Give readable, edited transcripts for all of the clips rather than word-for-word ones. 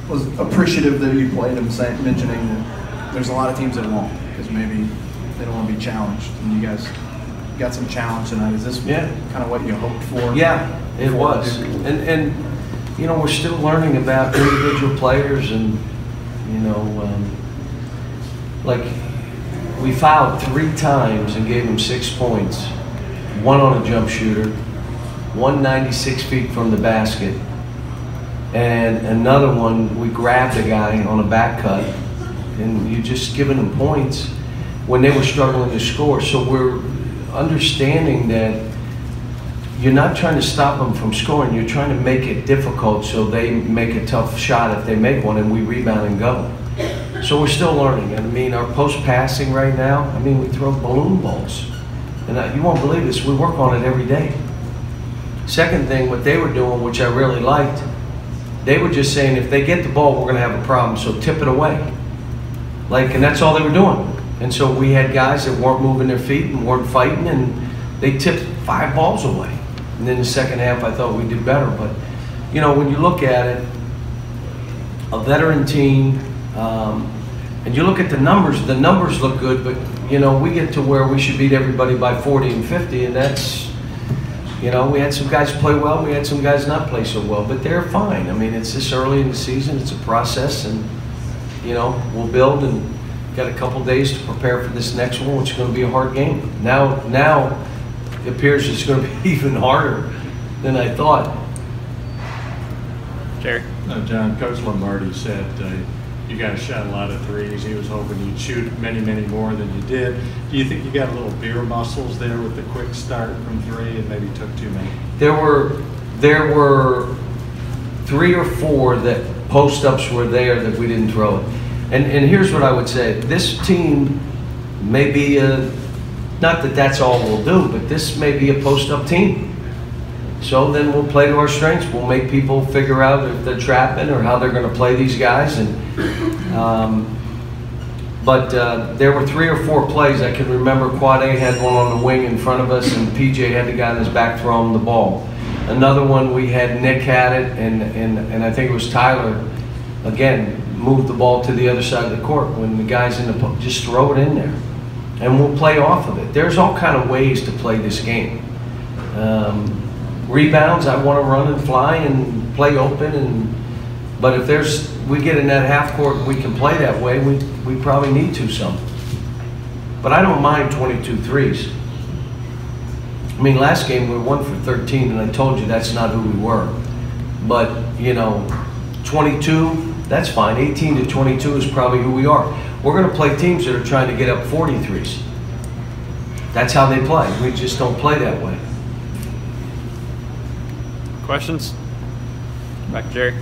was appreciative that you played him, mentioning that there's a lot of teams that won't because maybe they don't want to be challenged, and you guys got some challenge tonight. Is this kind of what you hoped for? Yeah, it was. And you know, we're still learning about individual players, and you know, like we fouled 3 times and gave them 6 points. 1 on a jump shooter, 1 96 feet from the basket, and another one we grabbed a guy on a back cut, and you're just giving them points when they were struggling to score. So we're understanding that you're not trying to stop them from scoring, you're trying to make it difficult so they make a tough shot if they make one, and we rebound and go. So we're still learning. I mean, our post passing right now, I mean, we throw balloon balls. And you won't believe this, we work on it every day. Second thing, what they were doing, which I really liked, they were just saying, if they get the ball, we're gonna have a problem, so tip it away. And that's all they were doing. And so we had guys that weren't moving their feet and weren't fighting, and they tipped 5 balls away. And then the second half, I thought we did better. But, you know, when you look at it, a veteran team, and you look at the numbers look good, but, you know, we get to where we should beat everybody by 40 and 50, and that's, you know, we had some guys play well, we had some guys not play so well, but they're fine. I mean, it's this early in the season, it's a process, and, you know, we'll build, and got a couple days to prepare for this next one, which is going to be a hard game. Now it appears it's going to be even harder than I thought. Jerry? John, Coach Lombardi said you guys shot a lot of threes. He was hoping you'd shoot many, many more than you did. Do you think you got a little beer muscles there with the quick start from 3 and maybe took too many? There were 3 or 4 that post-ups were there that we didn't throw it. And here's what I would say. This team may be not that that's all we'll do, but this may be a post-up team. So then we'll play to our strengths. We'll make people figure out if they're trapping or how they're going to play these guys. And but there were 3 or 4 plays. I can remember Quad A had one on the wing in front of us, and PJ had the guy on his back throwing the ball. Another one we had Nick had it, and I think it was Tyler, again, moved the ball to the other side of the court when the guys in the just throw it in there, and we'll play off of it. There's all kind of ways to play this game. Rebounds, I want to run and fly and play open, but if we get in that half court, we can play that way. We probably need to some, but I don't mind 22 threes. I mean, last game we were 1 for 13, and I told you that's not who we were. But you know, 22, that's fine. 18 to 22 is probably who we are. We're going to play teams that are trying to get up 43s. That's how they play. We just don't play that way. Questions? Back to Jerry.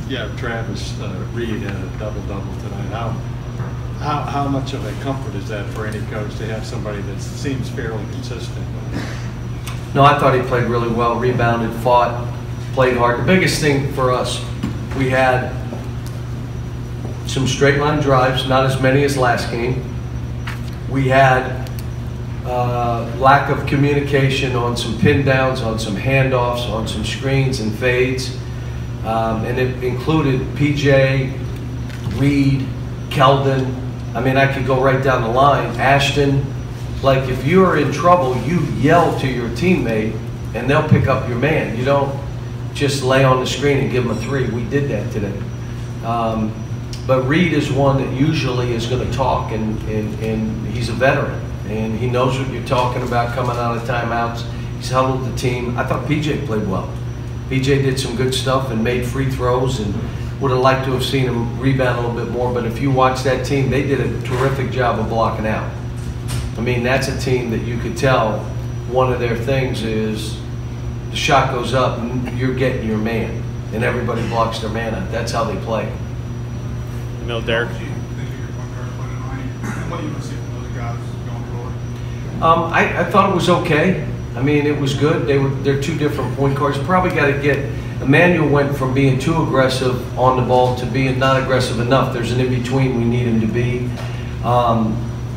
Yeah, Travis Reed had a double-double tonight. How much of a comfort is that for any coach to have somebody that seems fairly consistent? No, I thought he played really well, rebounded, fought, played hard. The biggest thing for us, we had some straight line drives, not as many as last game. We had lack of communication on some pin downs, on some handoffs, on some screens and fades. And it included PJ, Reed, Keldon. I mean, I could go right down the line. Ashton. Like, if you're in trouble, you yell to your teammate and they'll pick up your man. You don't just lay on the screen and give him a 3. We did that today. But Reed is one that usually is going to talk, and he's a veteran. And he knows what you're talking about coming out of timeouts. He's huddled the team. I thought PJ played well. PJ did some good stuff and made free throws, and would have liked to have seen him rebound a little bit more. But if you watch that team, they did a terrific job of blocking out. I mean, that's a team that you could tell one of their things is the shot goes up and you're getting your man, and everybody blocks their man out. That's how they play. No, Derek. I thought it was okay. I mean, it was good. They're 2 different point guards. Probably got to get. Emmanuel went from being too aggressive on the ball to being not aggressive enough. There's an in between we need him to be.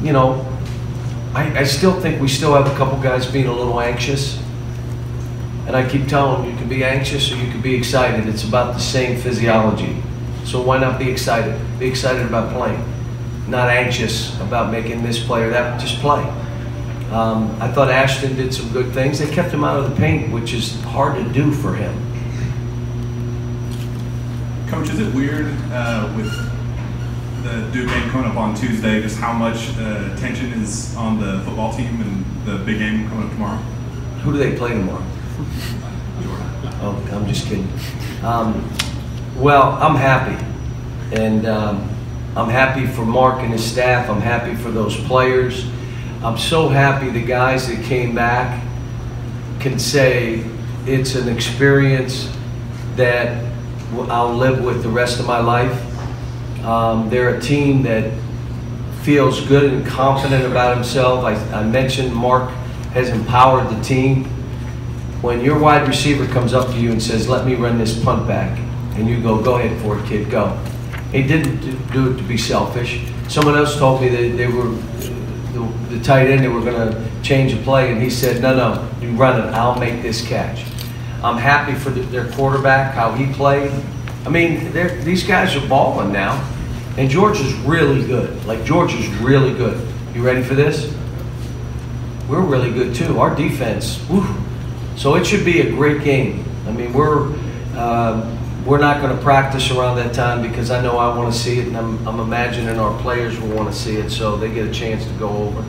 You know, I still think we still have a couple guys being a little anxious. And I keep telling them, you can be anxious or you can be excited. It's about the same physiology. So why not be excited? Be excited about playing. Not anxious about making this play or that, just play. I thought Ashton did some good things. They kept him out of the paint, which is hard to do for him. Coach, is it weird with the Duke game coming up on Tuesday, just how much tension is on the football team and the big game coming up tomorrow? Who do they play tomorrow? Jordan. Oh, I'm just kidding. Well, I'm happy. And I'm happy for Mark and his staff. I'm happy for those players. I'm so happy the guys that came back can say it's an experience that I'll live with the rest of my life. They're a team that feels good and confident about himself. I mentioned Mark has empowered the team. When your wide receiver comes up to you and says, "Let me run this punt back," and you go ahead for it, kid, go. He didn't do it to be selfish. Someone else told me that they were, the tight end, they were going to change the play, and he said, no, you run it, I'll make this catch. I'm happy for their quarterback, how he played. I mean, these guys are balling now, and George is really good. Like, George is really good. You ready for this? We're really good too. Our defense, whew. So it should be a great game. I mean, we're not going to practice around that time because I know I want to see it, and I'm imagining our players will want to see it, so they get a chance to go over.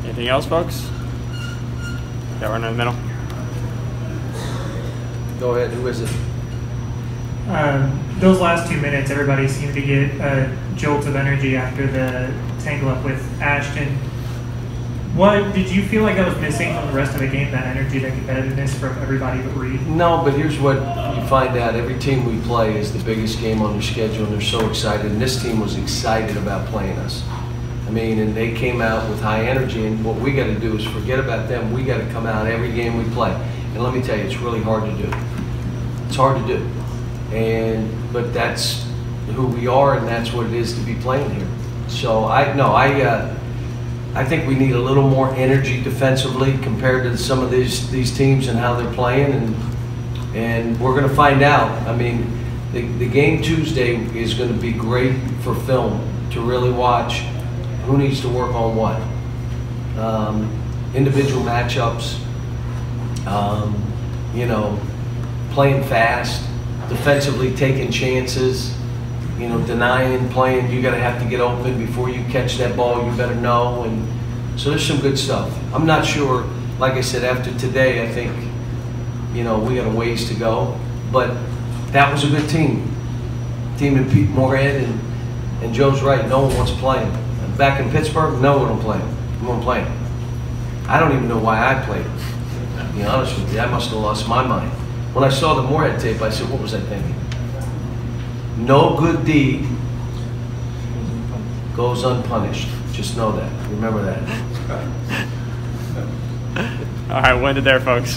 Anything else, folks? Yeah, we're in the middle. Go ahead. Who is it? Those last 2 minutes, everybody seemed to get a jolt of energy after the tangle up with Ashton. What did you feel like that was missing from the rest of the game? That energy, that competitiveness from everybody but Reed? No, but here's what you find out: every team we play is the biggest game on their schedule, and they're so excited. And this team was excited about playing us. I mean, and they came out with high energy. And what we got to do is forget about them. We got to come out every game we play. And let me tell you, it's really hard to do. It's hard to do. But that's who we are, and that's what it is to be playing here. So I think we need a little more energy defensively compared to some of these teams and how they're playing, and we're going to find out. I mean, the game Tuesday is going to be great for film to really watch who needs to work on what. Individual matchups, playing fast, defensively taking chances, denying, playing, you gotta have to get open before you catch that ball, you better know. And so there's some good stuff. I'm not sure, like I said, after today, I think, we got a ways to go, but that was a good team. Team in Pete Moorhead, and Joe's right, no one wants to play him. Back in Pittsburgh, no one will play him. We won't play him. I don't even know why I played him. To be honest with you, I must have lost my mind. When I saw the Moorhead tape, I said, what was I thinking? No good deed goes unpunished. Just know that. Remember that. All right, we'll end it there, folks.